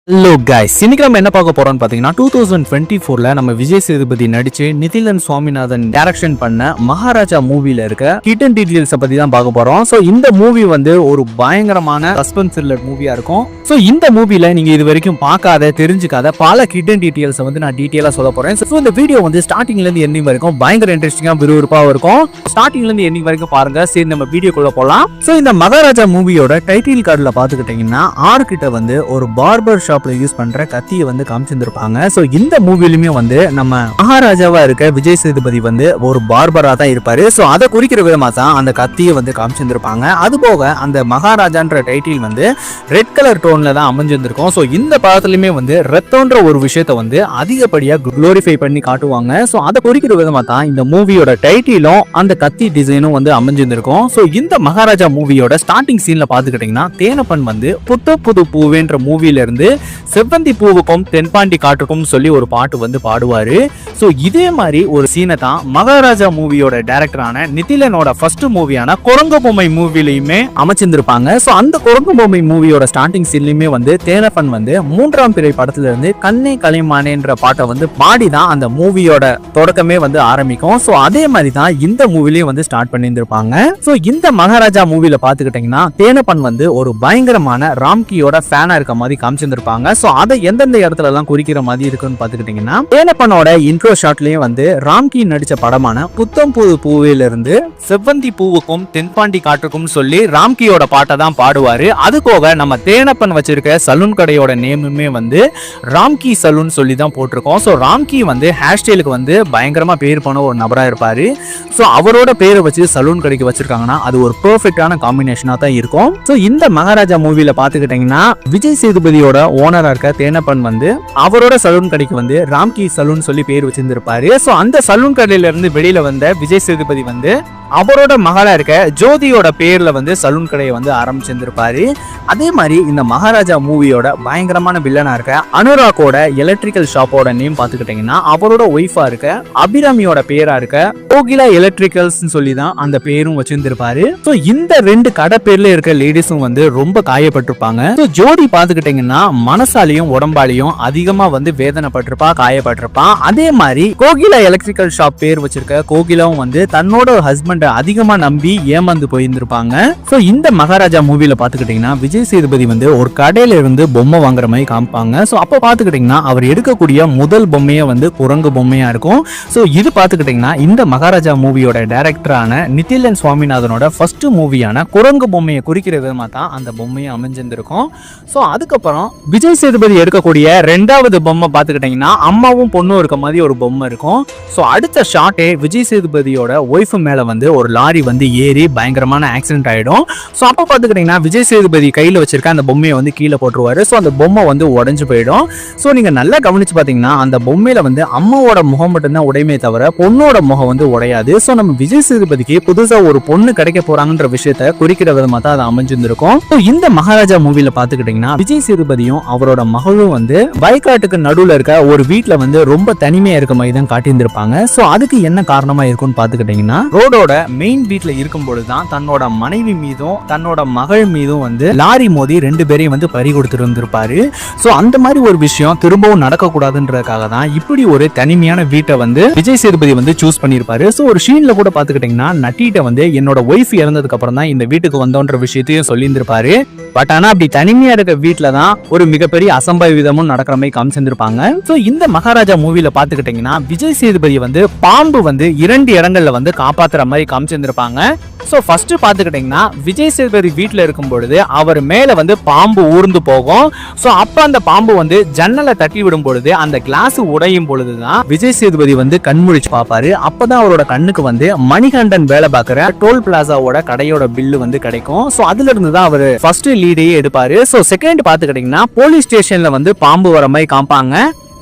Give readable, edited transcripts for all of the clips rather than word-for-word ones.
Hello guys, இன்னைக்கு நம்ம என்ன பார்க்க போறோம்னு பாத்தீங்கன்னா 2024ல நம்ம விஜய் சேதுபதி நடிச்சு நிதிலன் சுவாமிநாதன் டைரக்ஷன் பண்ண மகாராஜா மூவில இருக்க ஹிடன் டீடைல்ஸ் பத்தி தான் பார்க்க போறோம். சோ இந்த மூவி வந்து ஒரு பயங்கரமான சஸ்பென்ஸ் த்ரில்லர் மூவியா இருக்கும். சோ இந்த மூவில நீங்க இது வரைக்கும் பார்க்காத தெரிஞ்சுக்காத பல ஹிடன் டீடைல்ஸ் வந்து நான் டீடைலா சொல்ல போறேன். சோ இந்த வீடியோ வந்து ஸ்டார்டிங்ல இருந்து எண்டிங் வரைக்கும் பயங்கர இன்ட்ரெஸ்டிங்கா விறுவிறுப்பா இருக்கும். ஸ்டார்டிங்ல இருந்து எண்டிங் வரைக்கும் பாருங்க. சரி, நம்ம வீடியோக்குள்ள போலாம். சோ இந்த மகாராஜா மூவியோட டைட்டில் கார்டுல பாத்துக்கிட்டீங்கன்னா ஆர் கிட்ட வந்து ஒரு பார்பர் ஷாப்ல யூஸ் பண்ற கத்தியை வந்து காமிச்சிருப்பாங்க. சோ இந்த மூவிலுமே வந்து நம்ம மகாராஜாவா இருக்க விஜய் சேதுபதி வந்து ஒரு பார்பரா தான் இருப்பாரு. சோ அதை குறிக்கிற விதமா தான் அந்த கத்தியை வந்து காமிச்சிருப்பாங்க. அது போக அந்த மகாராஜான்ற டைட்டில் வந்து ரெட் கலர் டோன்ல தான் அமைஞ்சிருக்கும். சோ இந்த படத்துலயுமே வந்து ரத்தம்ன்ற ஒரு விஷயத்தை வந்து அதிகப்படியா குளோரிஃபை பண்ணி காட்டுவாங்க. சோ அதை குறிக்கிற விதமா தான் இந்த மூவியோட டைட்டிலும் அந்த கத்தி டிசைனும் வந்து அமைஞ்சிருக்கும். சோ இந்த மகாராஜா மூவியோட ஸ்டார்டிங் சீன்ல பாத்துக்கிட்டீங்கன்னா தேனப்பன் வந்து புத்த புது பூவேன்ற மூவில இருந்து செவ்வந்தி பூவுக்கும் தென்பாண்டி காட்டுக்கும் சொல்லி ஒரு பாட்டு வந்து பாடுவாரு. சோ இதே மாதிரி ஒரு சீனை தான் மகாராஜா மூவியோட டைரக்டரான நிதிலனோட ஃபர்ஸ்ட் மூவியான குரங்கு பொம்மை மூவிலையுமே அமைச்சிருந்திருப்பாங்க. சோ அந்த குரங்கு பொம்மை மூவியோட ஸ்டார்டிங் சீன்லயுமே வந்து தேனப்பன் வந்து மூன்றாம் பிறை படத்துல இருந்து கண்ணே கலைமானேன்ற பாட்டை வந்து பாடிதான் அந்த மூவியோட தொடக்கமே வந்து ஆரம்பிக்கும். சோ அதே மாதிரி தான் இந்த மூவிலையும் வந்து ஸ்டார்ட் பண்ணியிருந்திருப்பாங்க. சோ இந்த மகாராஜா மூவில பாத்துக்கிட்டீங்கன்னா தேனப்பன் வந்து ஒரு பயங்கரமான ராம்கியோட ஃபேனா இருக்க மாதிரி காமிச்சிருந்திருப்பாங்க. சோ அதை எந்தெந்த இடத்துல எல்லாம் குறிக்கிற மாதிரி இருக்குன்னு பாத்துக்கிட்டீங்கன்னா தேனப்பனோட இன்ட்ரோ ஷாட்லயும் வந்து ராம்கி நடிச்ச படமான புத்தம் புது பூவில இருந்து செவ்வந்தி பூவுக்கும் தென்பாண்டி காட்டுக்கும் சொல்லி ராம்கியோட பாட்டை தான் பாடுவாரு. அது போக நம்ம தேனப்பன் வச்சிருக்க சலூன் கடையோட நேமுமே வந்து ராம்கி சலூன் சொல்லி தான் போட்டிருக்கோம். ஸோ ராம்கி வந்து ஹேர் ஸ்டைலுக்கு வந்து பயங்கரமா பேர் போன ஒரு நபரா இருப்பாரு. ஸோ அவரோட பேரை வச்சு சலூன் கடைக்கு வச்சிருக்காங்கன்னா அது ஒரு பெர்ஃபெக்டான காம்பினேஷனா தான் இருக்கும். ஸோ இந்த மகாராஜா மூவில பாத்துக்கிட்டீங்கன்னா விஜய் சேதுபதியோட ஓனரா இருக்க தேனப்பன் வந்து அவரோட சலூன் கடைக்கு வந்து ராம்கி சலூன் சொல்லி பேர் வச்சிருந்திருப்பாரு. ஸோ அந்த சலூன் கடையில இருந்து வெளியில வந்த விஜய் சேதுபதி வந்து அவரோட மகளா இருக்க ஜோதியோட பேர்ல வந்து சலூன் கடையை வந்து ஆரம்பிச்சிருந்திருப்பாரு. அதே மாதிரி இந்த மகாராஜா மூவியோட பயங்கரமான வில்லனா இருக்க அனுராகோட எலக்ட்ரிக்கல் ஷாப்போட நேம் பாத்துக்கிட்டீங்கன்னா அவரோட ஒய்ஃபா இருக்க அபிராமியோட பேரா இருக்க கோகிலா எலக்ட்ரிக்கல்ஸ் சொல்லி தான் அந்த பேரும் வச்சிருந்திருப்பாரு. ஸோ இந்த ரெண்டு கடை பேர்ல இருக்க லேடிஸும் வந்து ரொம்ப காயப்பட்டிருப்பாங்க. ஸோ ஜோதி பாத்துக்கிட்டீங்கன்னா மனசாலையும் உடம்பாலையும் அதிகமா வந்து வேதனைப்பட்டிருப்பா, காயப்பட்டிருப்பா. அதே மாதிரி கோகிலா எலக்ட்ரிக்கல் ஷாப் பேர் வச்சிருக்க கோகிலாவும் வந்து தன்னோட ஹஸ்பண்ட் அதிகமா நம்பி ஏமாந்து போயிருந்திருப்பாங்க. சோ இந்த மகாராஜா மூவில பாத்துக்கிட்டீங்கன்னா விஜய் சேதுபதி வந்து ஒரு கடையில இருந்து பொம்மை வாங்குற மாதிரி காமிப்பாங்க. சோ அப்ப பாத்துக்கிட்டீங்கன்னா அவர் எடுக்கக்கூடிய முதல் பொம்மையே வந்து குரங்கு பொம்மையா இருக்கும். சோ இது பாத்துக்கிட்டீங்கன்னா இந்த மகாராஜா மூவியோட டைரக்டரான நிதிலன் சுவாமிநாதனோட ஃபர்ஸ்ட் மூவியான குரங்கு பொம்மையை குறிக்கிற விதமா தான் அந்த பொம்மையை அமைஞ்சிருக்கும். சோ அதுக்கப்புறம் விஜய் சேதுபதி எடுக்கக்கூடிய ரெண்டாவது பொம்மை பாத்துக்கிட்டீங்கன்னா அம்மாவும் பொண்ணும் இருக்க மாதிரி ஒரு பொம்மை இருக்கும். சோ அடுத்த ஷாட்டே விஜய் சேதுபதியோட ஒய்ஃப் மேல வந்து ஒரு லாரி வந்து ஏறி பயங்கரமான ஆக்சிடென்ட் ஆயிடும். சோ அப்ப பாத்துக்கிட்டீங்கன்னா விஜய் சேதுபதி கையில வச்சிருக்க அந்த பொம்மையை வந்து கீழே போட்டுருவாரு. சோ அந்த பொம்மை வந்து உடைஞ்சு போயிடும். சோ நீங்க நல்லா கவனிச்சு பாத்தீங்கன்னா அந்த பொம்மையில வந்து அம்மாவோட முகம் மட்டும்தான் உடையுமே தவிர பொண்ணோட முகம் வந்து உடையாது. சோ நம்ம விஜய் சேதுபதிக்கு புதுசா ஒரு பொண்ணு கிடைக்க போறாங்கன்ற விஷயத்த குறிக்கிற விதமா தான் அது அமைஞ்சிருக்கும். இந்த மகாராஜா மூவில பாத்துக்கிட்டீங்கன்னா விஜய் சேதுபதியும் அவரோட மகளும் வந்து வயக்காட்டுக்கு நடுவுல இருக்க ஒரு வீட்டுல வந்து ரொம்ப தனிமையா இருக்க மாதிரி தான் காட்டியிருந்திருப்பாங்க. சோ அதுக்கு என்ன காரணமா இருக்கும்னு பாத்துக்கிட்டீங்கன்னா ரோடோட மெயின் வீட்ல இருக்கும் பொழுதுதான் தன்னோட மனைவி மீதும் தன்னோட மகள் மீதும் வந்து லாரி மோதி ரெண்டு பேரையும் வந்து பறி கொடுத்துட்டு இருந்திருப்பாரு. சோ அந்த மாதிரி ஒரு விஷயம் திரும்பவும் நடக்க கூடாதுன்றதுக்காக தான் இப்படி ஒரு தனிமையான வீட்டை வந்து விஜய் சேதுபதி வந்து சூஸ் பண்ணிருப்பாரு. சோ ஒரு சீன்ல கூட பாத்துக்கிட்டீங்கன்னா நட்டிட்ட வந்து என்னோட ஒய்ஃப் இறந்ததுக்கு அப்புறம் தான் இந்த வீட்டுக்கு வந்தோன்ற விஷயத்தையும் சொல்லியிருந்திருப்பாரு. பட் ஆனா அப்படி தனிமையா இருக்க வீட்டுல தான் ஒரு மிகப்பெரிய அசம்பாவிதமும் நடக்கிற மாதிரி காமிச்சிருப்பாங்க. சோ இந்த மகாராஜா மூவில பாத்துக்கிட்டீங்கன்னா விஜய் சேதுபதி வந்து பாம்பு வந்து 2 இடங்கள்ல வந்து காப்பாத்துற மாதிரி காமிச்சிருப்பாங்க. சோ ஃபர்ஸ்ட் பாத்துக்கிட்டீங்கன்னா விஜய் சேதுபதி வீட்டுல இருக்கும் பொழுது அவர் மேல வந்து பாம்பு ஊர்ந்து போகும். சோ அப்ப அந்த பாம்பு வந்து ஜன்னலை தட்டி விடும் பொழுது அந்த கிளாஸ் உடையும் பொழுதுதான் விஜய் சேதுபதி வந்து கண்முழிச்சு பார்ப்பாரு. அப்பதான் அவரோட கண்ணுக்கு வந்து மணிகண்டன் வேலை பார்க்கிற டோல் பிளாசாவோட கடையோட பில்லு வந்து கிடைக்கும். சோ அதுல இருந்து தான் அவர் ஃபர்ஸ்ட் லீடையே எடுப்பாரு. சோ செகண்ட் பாத்துக்கிட்டீங்கன்னா போலீஸ் ஸ்டேஷன்ல வந்து பாம்பு வர மாதிரி காமிப்பாங்க.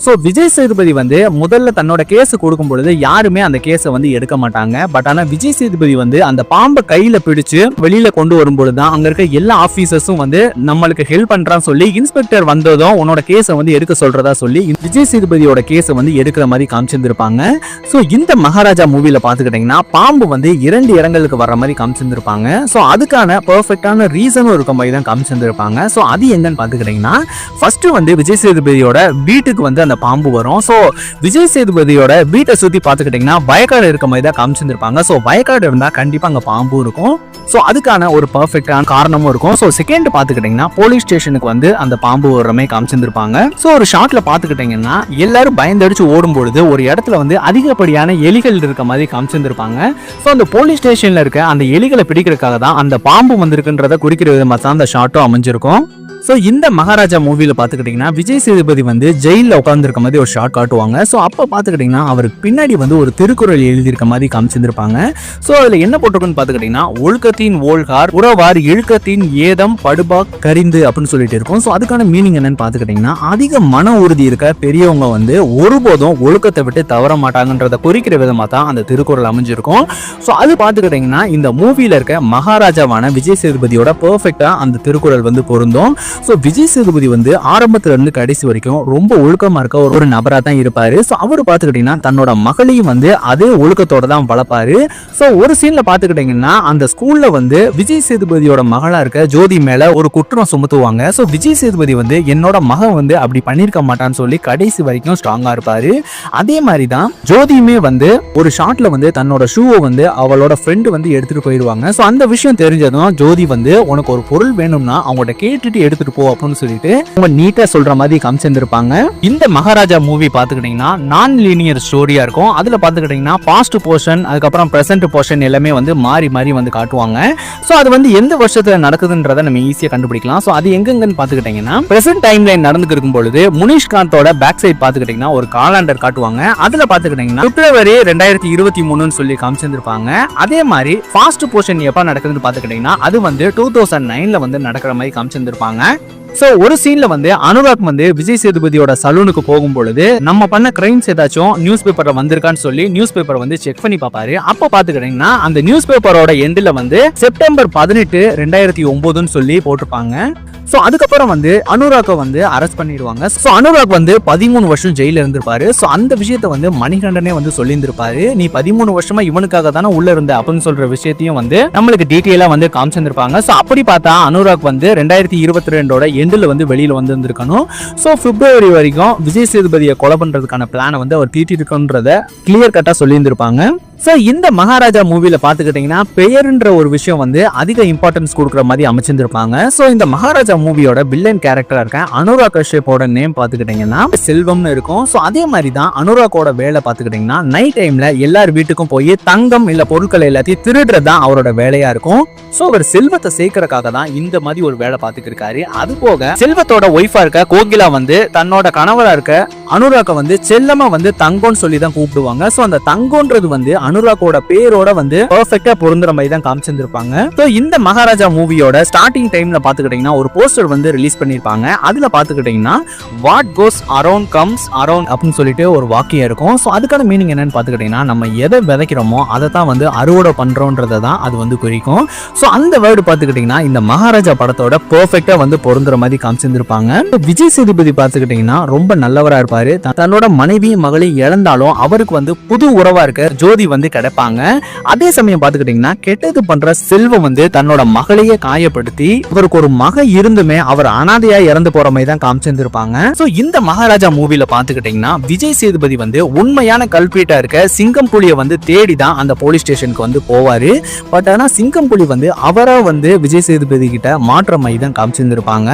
ஸோ விஜய் சேதுபதி வந்து முதல்ல தன்னோட கேஸ் கொடுக்கும் பொழுது யாருமே அந்த கேஸை வந்து எடுக்க மாட்டாங்க. பட் ஆனால் விஜய் சேதுபதி வந்து அந்த பாம்பை கையில பிடிச்சு வெளியில கொண்டு வரும்பொழுது தான் அங்க இருக்க எல்லா ஆபீசர்ஸும் வந்து நம்மளுக்கு ஹெல்ப் பண்றான்னு சொல்லி இன்ஸ்பெக்டர் வந்ததும் உன்னோட கேஸை வந்து எடுக்க சொல்றதா சொல்லி விஜய் சேதுபதியோட கேஸை வந்து எடுக்கிற மாதிரி காமிச்சிருந்திருப்பாங்க. ஸோ இந்த மகாராஜா மூவில பாத்துக்கிட்டீங்கன்னா பாம்பு வந்து 2 இடங்களுக்கு வர்ற மாதிரி காமிச்சிருந்திருப்பாங்க. ஸோ அதுக்கான பெர்ஃபெக்டான ரீசனும் இருக்க மாதிரி தான் காமிச்சிருந்திருப்பாங்க. ஸோ அது என்னன்னு பாத்துக்கிட்டீங்கன்னா ஃபர்ஸ்ட் வந்து விஜய் சேதுபதியோட வீட்டுக்கு வந்து அந்த பாம்பு வரும். ஸோ விஜய் சேதுபதியோட வீட்டை சுத்தி பாத்துக்கிட்டீங்கன்னா வயக்காடு இருக்க மாதிரி தான் காமிச்சிருப்பாங்க. ஸோ வயக்காடு இருந்தா கண்டிப்பா அங்க பாம்பு இருக்கும். ஸோ அதுக்கான ஒரு பர்ஃபெக்டான காரணமும் இருக்கும். ஸோ செகண்ட் பாத்துக்கிட்டீங்கன்னா போலீஸ் ஸ்டேஷனுக்கு வந்து அந்த பாம்பு வர்ற மாதிரி காமிச்சிருப்பாங்க. ஸோ ஒரு ஷாட்ல பாத்துக்கிட்டீங்கன்னா எல்லாரும் பயந்தடிச்சு ஓடும் பொழுது ஒரு இடத்துல வந்து அதிகப்படியான எலிகள் இருக்க மாதிரி காமிச்சிருப்பாங்க. ஸோ அந்த போலீஸ் ஸ்டேஷன்ல இருக்க அந்த எலிகளை பிடிக்கிறதுக்காக தான் அந்த பாம்பு வந்திருக்குன்றத குறிக்கிற விதமாக தான் அந்த ஷாட்டும் அமைஞ்சிருக்கும். ஸோ இந்த மகாராஜா மூவில பாத்துக்கிட்டீங்கன்னா விஜய் சேதுபதி வந்து ஜெயில உட்காந்துருக்க மாதிரி ஒரு ஷாட் காட்டுவாங்க. ஸோ அப்போ பாத்துக்கிட்டீங்கன்னா அவருக்கு பின்னாடி வந்து ஒரு திருக்குறள் எழுதியிருக்க மாதிரி காமிச்சிருப்பாங்க. ஸோ அதுல என்ன போட்டிருக்குன்னு பாத்துக்கிட்டீங்கன்னா ஒழுக்கத்தின் ஓல்கார் உறவார் இழுக்கத்தின் ஏதம் படுபா கரிந்து அப்படின்னு சொல்லிட்டு இருக்கும். ஸோ அதுக்கான மீனிங் என்னன்னு பாத்துக்கிட்டீங்கன்னா அதிக மன உறுதி இருக்க பெரியவங்க வந்து ஒருபோதும் ஒழுக்கத்தை விட்டு தவற மாட்டாங்கன்றத குறிக்கிற விதமா தான் அந்த திருக்குறள் அமைஞ்சிருக்கும். ஸோ அது பாத்துக்கிட்டீங்கன்னா இந்த மூவில இருக்க மகாராஜாவான விஜய் சேதுபதியோட பெர்ஃபெக்டா அந்த திருக்குறள் வந்து பொருந்தும். ஸோ விஜய் சேதுபதி வந்து ஆரம்பத்துல இருந்து கடைசி வரைக்கும் ரொம்ப ஒழுக்கமா இருக்க ஒரு நபரா தான் இருப்பாரு. ஸோ அவரு பாத்துக்கிட்டீங்கன்னா தன்னோட மகளையும் வந்து அதே ஒழுக்கத்தோட தான் வளர்ப்பாரு. ஸோ ஒரு சீன்ல பாத்துக்கிட்டீங்கன்னா அந்த ஸ்கூல்ல வந்து விஜய் சேதுபதியோட மகளா இருக்க ஜோதி மேல ஒரு குற்றம் சுமத்துவாங்க. ஸோ விஜய் சேதுபதி வந்து என்னோட மகன் வந்து அப்படி பண்ணிருக்க மாட்டான்னு சொல்லி கடைசி வரைக்கும் ஸ்ட்ராங்கா இருப்பாரு. அதே மாதிரி தான் ஜோதியுமே வந்து ஒரு ஷாட்ல வந்து தன்னோட ஷூவை வந்து அவளோட ஃப்ரெண்டு வந்து எடுத்துட்டு போயிடுவாங்க. ஸோ அந்த விஷயம் தெரிஞ்சதும் ஜோதி வந்து உனக்கு ஒரு பொருள் வேணும்னா அவங்கள்ட்ட கேட்டுட்டு எடுத்துட்டு போ அப்படின்னு சொல்லிட்டு ரொம்ப நீட்டா சொல்ற மாதிரி காமிச்சிருப்பாங்க. இந்த மகாராஜா மூவி பாத்துக்கிட்டீங்கன்னா நான் லீனியர் ஸ்டோரியா இருக்கும். அதுல பாத்துக்கிட்டீங்கன்னா பாஸ்ட் போர்ஷன் அதுக்கப்புறம் பிரசன்ட் போர்ஷன் எல்லாமே வந்து மாறி மாறி வந்து காட்டுவாங்க. ஸோ அது வந்து எந்த வருஷத்துல நடக்குதுன்றத நம்ம ஈஸியா கண்டுபிடிக்கலாம். ஸோ அது எங்கெங்கன்னு பாத்துக்கிட்டீங்கன்னா பிரசன்ட் டைம் லைன் நடந்துட்டு இருக்கும் பொழுது முனிஷ்காந்தோட பேக் சைட் பாத்துக்கிட்டீங்கன்னா ஒரு காலண்டர் காட்டுவாங்க. அதுல பாத்துக்கிட்டீங்கன்னா பிப்ரவரி 2023 சொல்லி காமிச்சிருப்பாங்க. அதே மாதிரி ஃபாஸ்ட் போர்ஷன் எப்ப நடக்குதுன்னு பாத்துக்கிட்டீங்கன்னா அது வந்து 2009 வந்து நடக்கிற மாதிரி காமிச்சிருப்பாங்க. சோ ஒரு சீன்ல வந்து அனுராக் வந்து விஜய் சேதுபதியோட சலூனுக்கு போகும் பொழுது நம்ம பண்ண கிரைம்ஸ் ஏதாச்சும் நியூஸ் பேப்பர்ல வந்திருக்கான்னு சொல்லி நியூஸ் பேப்பரை வந்து செக் பண்ணி பாப்பாரு. அப்ப பாத்துக்கிட்டீங்கன்னா அந்த நியூஸ் பேப்பரோட எண்ட்ல வந்து செப்டம்பர் 18, 2009 சொல்லி போட்டிருப்பாங்க. சோ அதுக்கப்புறம் வந்து அனுராக வந்து அரெஸ்ட் பண்ணிடுவாங்க. சோ அனுராக் வந்து 13 வருஷம் ஜெயில இருந்திருப்பாரு. சோ அந்த விஷயத்த வந்து மணிகண்டனே வந்து சொல்லியிருந்திருப்பாரு. நீ 13 வருஷமா இவனுக்காக தானே உள்ள இருந்த அப்படின்னு சொல்ற விஷயத்தையும் வந்து நம்மளுக்கு டீட்டெயிலா வந்து காமிச்சிருப்பாங்க. சோ அப்படி பார்த்தா அனுராக் வந்து 2022 எண்டில் வந்து வெளியில வந்திருந்திருக்கணும். சோ பிப்ரவரி வரைக்கும் விஜய் சேதுபதியை கொலை பண்றதுக்கான பிளானை வந்து அவர் தீட்டிருக்கன்றத கிளியர் கட்டா சொல்லியிருந்திருப்பாங்க. சோ இந்த மகாராஜா மூவில பாத்துக்கிட்டீங்கன்னா பெயர்ன்ற ஒரு விஷயம் வந்து அதிக இம்பார்ட்டன்ஸ் கொடுக்குற மாதிரி அமைச்சிருந்திருப்பாங்க. சோ இந்த மகாராஜா மூவியோட வில்லன் கேரக்டரா இருக்க அனுராக் கஷ்யப்போட நேம் பாத்துக்கிட்டீங்கன்னா செல்வம்னு இருக்கும். சோ அதே மாதிரி தான் அனுராக்கோட வேலை பாத்துக்கிட்டீங்கன்னா நைட் டைம்ல எல்லார் வீட்டுக்கும் போய் தங்கம் இல்ல பொருட்களை எல்லாத்தையும் திருடுறது தான் அவரோட வேலையா இருக்கும். சோ அவர் செல்வத்தை சேர்க்கறதுக்காக தான் இந்த மாதிரி ஒரு வேலை பார்த்துட்டு இருக்காரு. அது போக செல்வத்தோட ஒய்ஃபா இருக்க கோகிலா வந்து தன்னோட கணவரா இருக்க அனுராக்க வந்து செல்லமா வந்து தங்கம்னு சொல்லி தான் கூப்பிடுவாங்க. சோ அந்த தங்கம்ன்றது வந்து அனுராக்கோட பேரோட வந்து பெர்ஃபெக்ட்டா பொருந்துற மாதிரி தான் காமிச்சிருப்பாங்க. சோ இந்த மகாராஜா மூவியோட ஸ்டார்டிங் டைம்ல பாத்துக்கிட்டீங்கன்னா ஒரு போஸ்டர் வந்து ரிலீஸ் பண்ணிருப்பாங்க. அதுல பாத்துக்கிட்டீங்கன்னா what goes around comes around அப்படின்னு சொல்லிட்டு ஒரு வாக்கியம் இருக்கும். சோ அதுக்கான மீனிங் என்னன்னு பாத்துக்கிட்டீங்கன்னா நம்ம எதை விதைக்கிறோமோ அதை தான் வந்து அறுவடை பண்றோம்ன்றதை தான் அது வந்து குறிக்கும். சோ அந்த வேர்டு பாத்துக்கிட்டீங்கன்னா இந்த மகாராஜா படத்தோட பெர்ஃபெக்ட்டா வந்து பொருந்துற மாதிரி காமிச்சிருப்பாங்க. விஜய் சேதுபதி பாத்துக்கிட்டீங்கன்னா ரொம்ப நல்லவரா இருப்பாரு. தன்னோட மனைவியும் மகளையும் இழந்தாலும் அவருக்கு வந்து புது உறவா இருக்க ஜோதி வந்து கிடைப்பாங்க. அதே சமயம் பாத்துக்கிட்டீங்கன்னா கெட்டது பண்ற செல்வம் வந்து தன்னோட மகளையே காயப்படுத்தி இவருக்கு ஒரு மக இருந்துமே அவர் அனாதையா இறந்து போற மாதிரி தான் காமிச்சிருப்பாங்க. சோ இந்த மகாராஜா மூவில பாத்துக்கிட்டீங்கன்னா விஜய் சேதுபதி வந்து உண்மையான கல்பிரிட்டா இருக்க சிங்கம் புலியை வந்து தேடி தான் அந்த போலீஸ் ஸ்டேஷனுக்கு வந்து போவாரு. பட் ஆனா சிங்கம் புலி வந்து அவரா வந்து விஜய் சேதுபதி கிட்ட மாற்ற மாதிரி தான் காமிச்சிருப்பாங்க.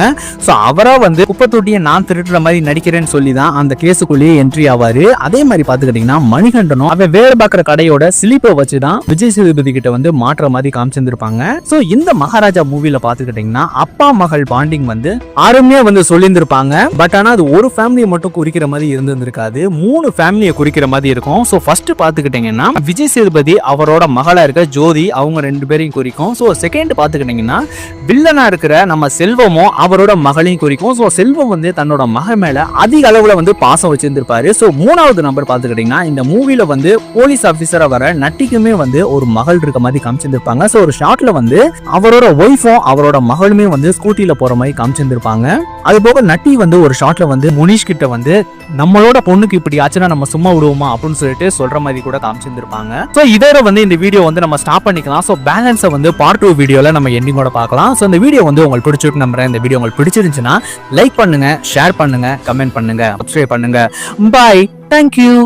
சோ அவரா வந்து குப்பை தொட்டியை நான் திருடுற மாதிரி நடிக்கிறேன்னு சொல்லி தான் அந்த கேஸுக்குள்ளேயே என்ட்ரி ஆவாரு. அதே மாதிரி பாத்துக்கிட்டீங்கன்னா மணிகண்டனும் அவன் வேலை பார்க்குற கடையோட ஃபேமிலியோட ஸ்லீப்பை வச்சு தான் விஜய் சேதுபதி கிட்ட வந்து மாற்ற மாதிரி காமிச்சிருந்திருப்பாங்க. சோ இந்த மகாராஜா மூவில பாத்துக்கிட்டீங்கன்னா அப்பா மகள் பாண்டிங் வந்து அருமையா வந்து சொல்லியிருந்திருப்பாங்க. பட் ஆனா அது ஒரு ஃபேமிலியை மட்டும் குறிக்கிற மாதிரி இருந்திருக்காது, 3 ஃபேமிலியை குறிக்கிற மாதிரி இருக்கும். சோ ஃபர்ஸ்ட் பாத்துக்கிட்டீங்கன்னா விஜய் சேதுபதி அவரோட மகளா இருக்க ஜோதி அவங்க 2 பேரையும் குறிக்கும். சோ செகண்ட் பாத்துக்கிட்டீங்கன்னா வில்லனா இருக்கிற நம்ம செல்வமும் அவரோட மகளையும் குறிக்கும். சோ செல்வம் வந்து தன்னோட மக மேல அதிக அளவுல வந்து பாசம் வச்சிருந்திருப்பாரு. சோ 3வது நம்பர் பாத்துக்கிட்டீங்கன்னா இந்த மூவில வந்து போலீஸ் ஆபீசரா வர நட்டிக்குமே வந்து ஒரு மகள் இருக்க மாதிரி காமிச்சிருந்திருப்பாங்க. சோ ஒரு ஷாட்ல வந்து அவரோட ஒய்ஃபும் அவரோட மகளுமே வந்து ஸ்கூட்டில போற மாதிரி காமிச்சிருந்திருப்பாங்க. அது போக நட்டி வந்து ஒரு ஷாட்ல வந்து முனிஷ் கிட்ட வந்து நம்மளோட பொண்ணுக்கு இப்படி ஆச்சுன்னா நம்ம சும்மா விடுவோமா அப்படின்னு சொல்லிட்டு சொல்ற மாதிரி கூட காமிச்சிருந்திருப்பாங்க. சோ இதோட வந்து இந்த வீடியோ வந்து நம்ம ஸ்டாப் பண்ணிக்கலாம். சோ பேலன்ஸை வந்து பார்ட் 2 வீடியோல நம்ம எண்டிங்கோட பார்க்கலாம். சோ இந்த வீடியோ வந்து உங்களுக்கு பிடிச்சிருக்கு நம்புறேன். இந்த வீடியோ உங்களுக்கு பிடிச்சிருந்துச்சுன்னா லைக் பண்ணுங்க, ஷேர் பண்ணுங்க, கமெண்ட் பண்ணுங்க, சப்ஸ்கிரைப் பண்ணுங்க. Bye, thank you.